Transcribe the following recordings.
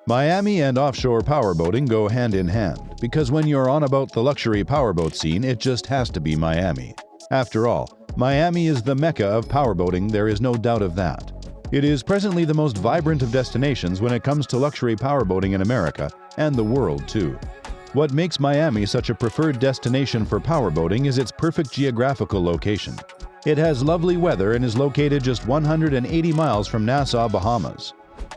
Miami and offshore powerboating go hand in hand, because when you're on about the luxury powerboat scene, it just has to be Miami. After all, Miami is the Mecca of powerboating, there is no doubt of that. It is presently the most vibrant of destinations when it comes to luxury powerboating in America, and the world too. What makes Miami such a preferred destination for powerboating is its perfect geographical location. It has lovely weather and is located just 180 miles from Nassau, Bahamas.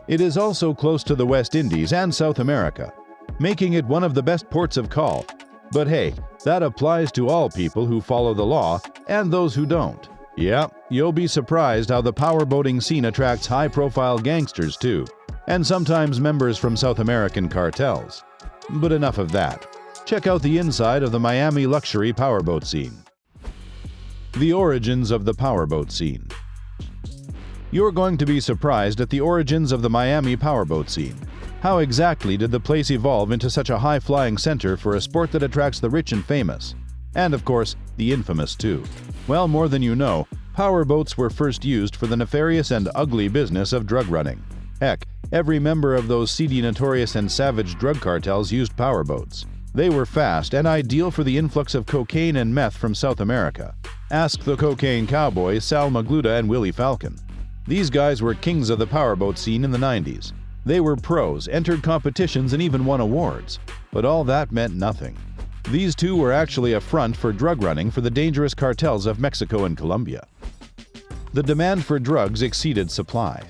It is also close to the West Indies and South America, making it one of the best ports of call. But hey, that applies to all people who follow the law and those who don't. Yeah, you'll be surprised how the powerboating scene attracts high-profile gangsters too, and sometimes members from South American cartels. But enough of that. Check out the inside of the Miami luxury powerboat scene. The origins of the powerboat scene. You're going to be surprised at the origins of the Miami powerboat scene. How exactly did the place evolve into such a high-flying center for a sport that attracts the rich and famous? And of course, the infamous too. Well, more than you know, powerboats were first used for the nefarious and ugly business of drug running. Heck, every member of those seedy, notorious and savage drug cartels used powerboats. They were fast and ideal for the influx of cocaine and meth from South America. Ask the cocaine cowboys Sal Magluta and Willie Falcon. These guys were kings of the powerboat scene in the 90s. They were pros, entered competitions, and even won awards. But all that meant nothing. These two were actually a front for drug running for the dangerous cartels of Mexico and Colombia. The demand for drugs exceeded supply.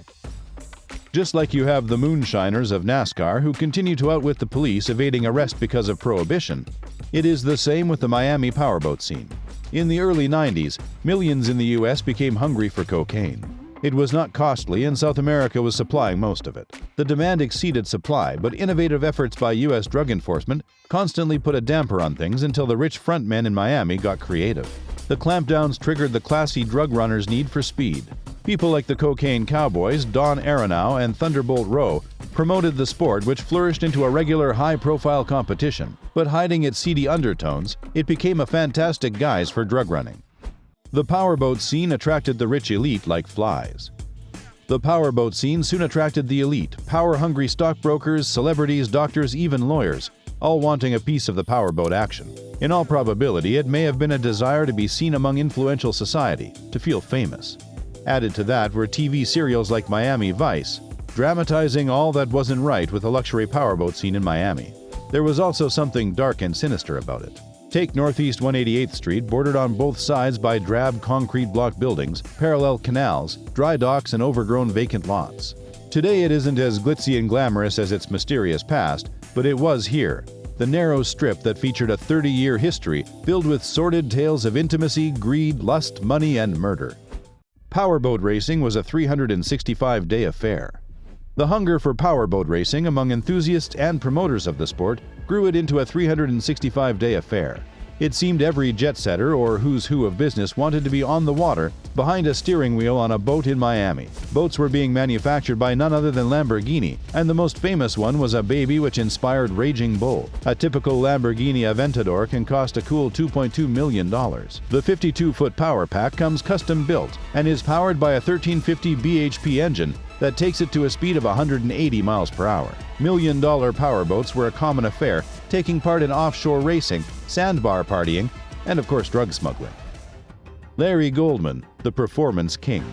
Just like you have the moonshiners of NASCAR who continue to outwit the police evading arrest because of prohibition, it is the same with the Miami powerboat scene. In the early 90s, millions in the US became hungry for cocaine. It was not costly and South America was supplying most of it. The demand exceeded supply, but innovative efforts by US drug enforcement constantly put a damper on things until the rich frontmen in Miami got creative. The clampdowns triggered the classy drug runners' need for speed. People like the cocaine cowboys, Don ARONOW and Thunderbolt Rowe, promoted the sport, which flourished into a regular high-profile competition. But hiding its seedy undertones, it became a fantastic guise for drug running. The powerboat scene attracted the rich elite like flies. The powerboat scene soon attracted the elite, power-hungry stockbrokers, celebrities, doctors, even lawyers, all wanting a piece of the powerboat action. In all probability, it may have been a desire to be seen among influential society, to feel famous. Added to that were TV serials like Miami Vice, dramatizing all that wasn't right with the luxury powerboat scene in Miami. There was also something dark and sinister about it. Take Northeast 188th Street, bordered on both sides by drab concrete block buildings, parallel canals, dry docks, and overgrown vacant lots. Today it isn't as glitzy and glamorous as its mysterious past, but it was here. The narrow strip that featured a 30-year history filled with sordid tales of intimacy, greed, lust, money, and murder. Powerboat racing was a 365-day affair. The hunger for powerboat racing among enthusiasts and promoters of the sport grew it into a 365-day affair. It seemed every jet-setter or who's who of business wanted to be on the water behind a steering wheel on a boat in Miami. Boats were being manufactured by none other than Lamborghini, and the most famous one was a baby which inspired Raging Bull. A typical Lamborghini Aventador can cost a cool $2.2 million. The 52-foot power pack comes custom-built and is powered by a 1350 bhp engine that takes it to a speed of 180 miles per hour. Million-dollar powerboats were a common affair, taking part in offshore racing, sandbar partying, and of course drug smuggling. Larry Goldman, the performance king.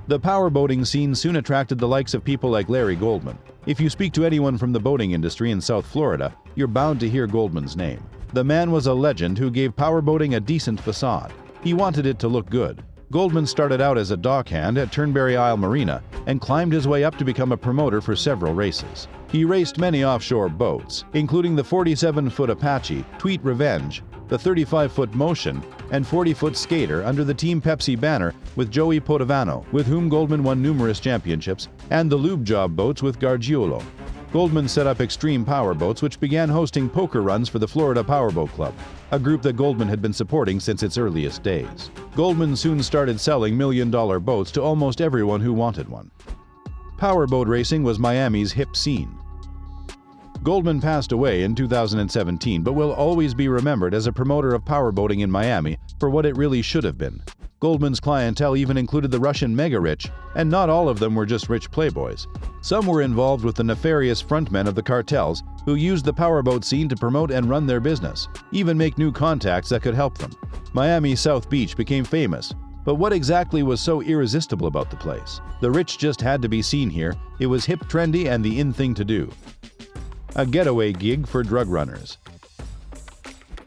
The powerboating scene soon attracted the likes of people like Larry Goldman. If you speak to anyone from the boating industry in South Florida, you're bound to hear Goldman's name. The man was a legend who gave powerboating a decent facade. He wanted it to look good. Goldman started out as a dockhand at Turnberry Isle Marina and climbed his way up to become a promoter for several races. He raced many offshore boats, including the 47-foot Apache, Tweet Revenge, the 35-foot Motion, and 40-foot Skater under the Team Pepsi banner with Joey Potovano, with whom Goldman won numerous championships, and the Lube Job boats with Gargiulo. Goldman set up Extreme Powerboats, which began hosting poker runs for the Florida Powerboat Club, a group that Goldman had been supporting since its earliest days. Goldman soon started selling million-dollar boats to almost everyone who wanted one. Powerboat racing was Miami's hip scene. GOLDMAN passed away in 2017 but will always be remembered as a promoter of powerboating in Miami for what it really should have been. GOLDMAN's clientele even included the Russian mega-rich, and not all of them were just rich playboys. Some were involved with the nefarious frontmen of the cartels who used the powerboat scene to promote and run their business, even make new contacts that could help them. Miami's South Beach became famous, but what exactly was so irresistible about the place? The rich just had to be seen here. It was hip, trendy, and the in thing to do. A getaway gig for drug runners.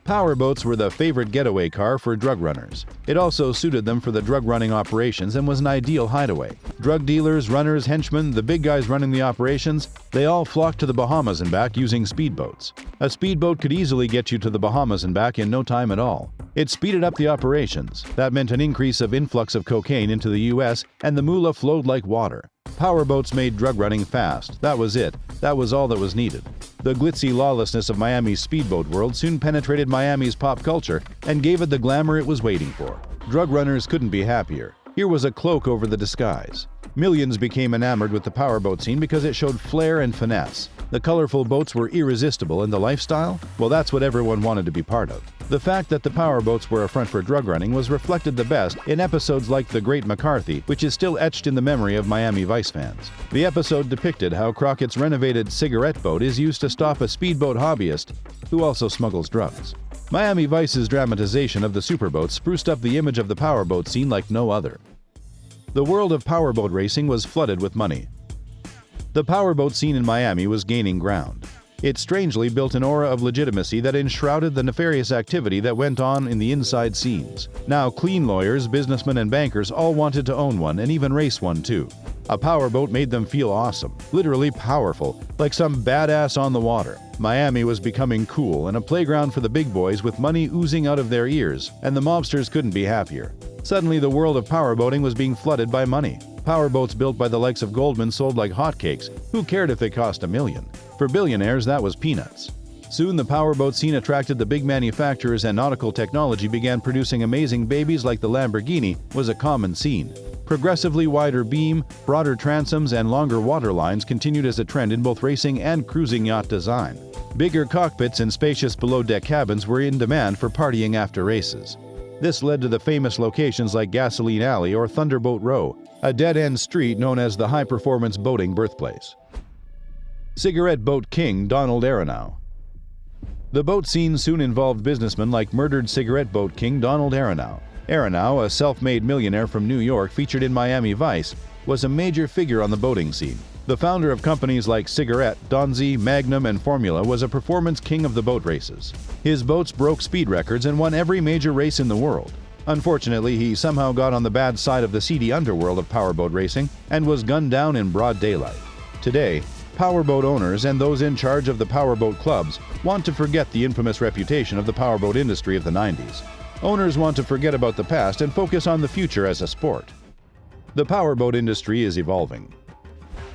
Powerboats were the favorite getaway car for drug runners. It also suited them for the drug-running operations and was an ideal hideaway. Drug dealers, runners, henchmen, the big guys running the operations, they all flocked to the Bahamas and back using speedboats. A speedboat could easily get you to the Bahamas and back in no time at all. It speeded up the operations. That meant an increase of influx of cocaine into the U.S., and the moolah flowed like water. Powerboats made drug running fast. That was it. That was all that was needed. The glitzy lawlessness of Miami's speedboat world soon penetrated Miami's pop culture and gave it the glamour it was waiting for. Drug runners couldn't be happier. Here was a cloak over the disguise. Millions became enamored with the powerboat scene because it showed flair and finesse. The colorful boats were irresistible, and the lifestyle? Well, that's what everyone wanted to be part of. The fact that the powerboats were a front for drug running was reflected the best in episodes like The Great McCarthy, which is still etched in the memory of Miami Vice fans. The episode depicted how Crockett's renovated cigarette boat is used to stop a speedboat hobbyist who also smuggles drugs. Miami Vice's dramatization of the superboat spruced up the image of the powerboat scene like no other. The world of powerboat racing was flooded with money. The powerboat scene in Miami was gaining ground. It strangely built an aura of legitimacy that enshrouded the nefarious activity that went on in the inside scenes. Now, clean lawyers, businessmen, and bankers all wanted to own one and even race one too. A powerboat made them feel awesome, literally powerful, like some badass on the water. Miami was becoming cool and a playground for the big boys with money oozing out of their ears, and the mobsters couldn't be happier. Suddenly, the world of powerboating was being flooded by money. Powerboats built by the likes of GOLDMAN sold like hotcakes. Who cared if they cost $1 million? For billionaires, that was peanuts. Soon, the powerboat scene attracted the big manufacturers, and nautical technology began producing amazing babies like the Lamborghini was a common scene. Progressively wider beam, broader transoms, and longer waterlines continued as a trend in both racing and cruising yacht design. Bigger cockpits and spacious below-deck cabins were in demand for partying after races. This led to the famous locations like Gasoline Alley or Thunderboat Row, a dead-end street known as the high-performance boating birthplace. Cigarette boat king Donald ARONOW. The boat scene soon involved businessmen like murdered cigarette boat king Donald ARONOW. ARONOW, a self-made millionaire from New York featured in Miami Vice, was a major figure on the boating scene. The founder of companies like Cigarette, Donzi, Magnum, and Formula was a performance king of the boat races. His boats broke speed records and won every major race in the world. Unfortunately, he somehow got on the bad side of the seedy underworld of powerboat racing and was gunned down in broad daylight. Today, powerboat owners and those in charge of the powerboat clubs want to forget the infamous reputation of the powerboat industry of the 90s. Owners want to forget about the past and focus on the future as a sport. The powerboat industry is evolving.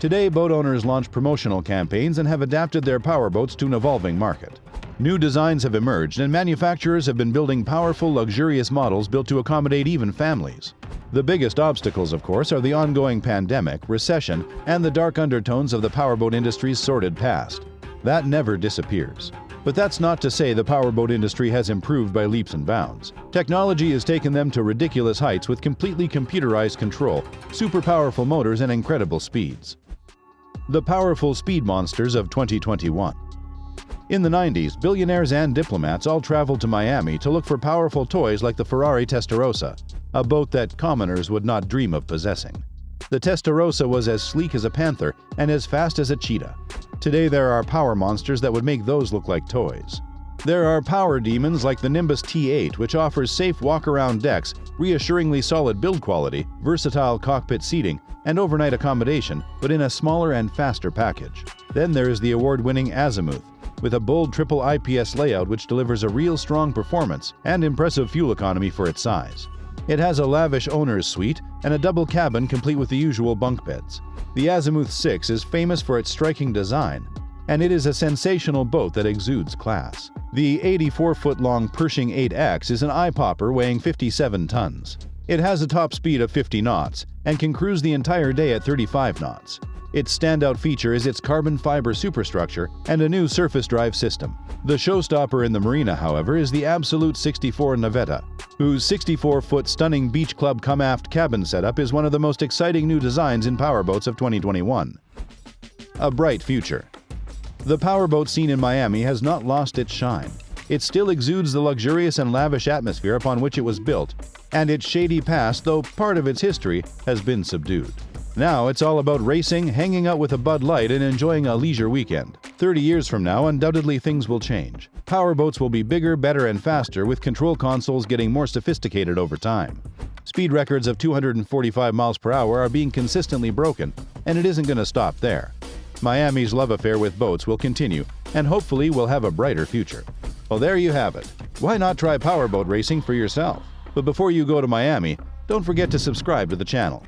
Today, boat owners launch promotional campaigns and have adapted their powerboats to an evolving market. New designs have emerged, and manufacturers have been building powerful, luxurious models built to accommodate even families. The biggest obstacles, of course, are the ongoing pandemic, recession, and the dark undertones of the powerboat industry's sordid past. That never disappears. But that's not to say the powerboat industry has improved by leaps and bounds. Technology has taken them to ridiculous heights with completely computerized control, super powerful motors, and incredible speeds. The powerful speed monsters of 2021. In the 90s, billionaires and diplomats all traveled to Miami to look for powerful toys like the Ferrari Testarossa, a boat that commoners would not dream of possessing. The Testarossa was as sleek as a panther and as fast as a cheetah. Today there are power monsters that would make those look like toys. There are power demons like the Nimbus T8, which offers safe walk-around decks, reassuringly solid build quality, versatile cockpit seating, and overnight accommodation, but in a smaller and faster package. Then there is the award-winning Azimuth, with a bold triple IPS layout which delivers a real strong performance and impressive fuel economy for its size. It has a lavish owner's suite and a double cabin complete with the usual bunk beds. The Azimuth 6 is famous for its striking design, and it is a sensational boat that exudes class. The 84-foot-long Pershing 8X is an eye-popper weighing 57 tons. It has a top speed of 50 knots and can cruise the entire day at 35 knots. Its standout feature is its carbon fiber superstructure and a new surface drive system. The showstopper in the marina, however, is the Absolute 64 Navetta, whose 64-foot stunning beach club come-aft cabin setup is one of the most exciting new designs in powerboats of 2021. A bright future. The powerboat scene in Miami has not lost its shine. It still exudes the luxurious and lavish atmosphere upon which it was built, and its shady past, though part of its history, has been subdued. Now it's all about racing, hanging out with a Bud Light, and enjoying a leisure weekend. 30 years from now, undoubtedly things will change. Powerboats will be bigger, better, and faster, with control consoles getting more sophisticated over time. Speed records of 245 miles per hour are being consistently broken, and it isn't going to stop there. Miami's love affair with boats will continue, and hopefully we'll have a brighter future. Well, there you have it. Why not try powerboat racing for yourself? But before you go to Miami, don't forget to subscribe to the channel.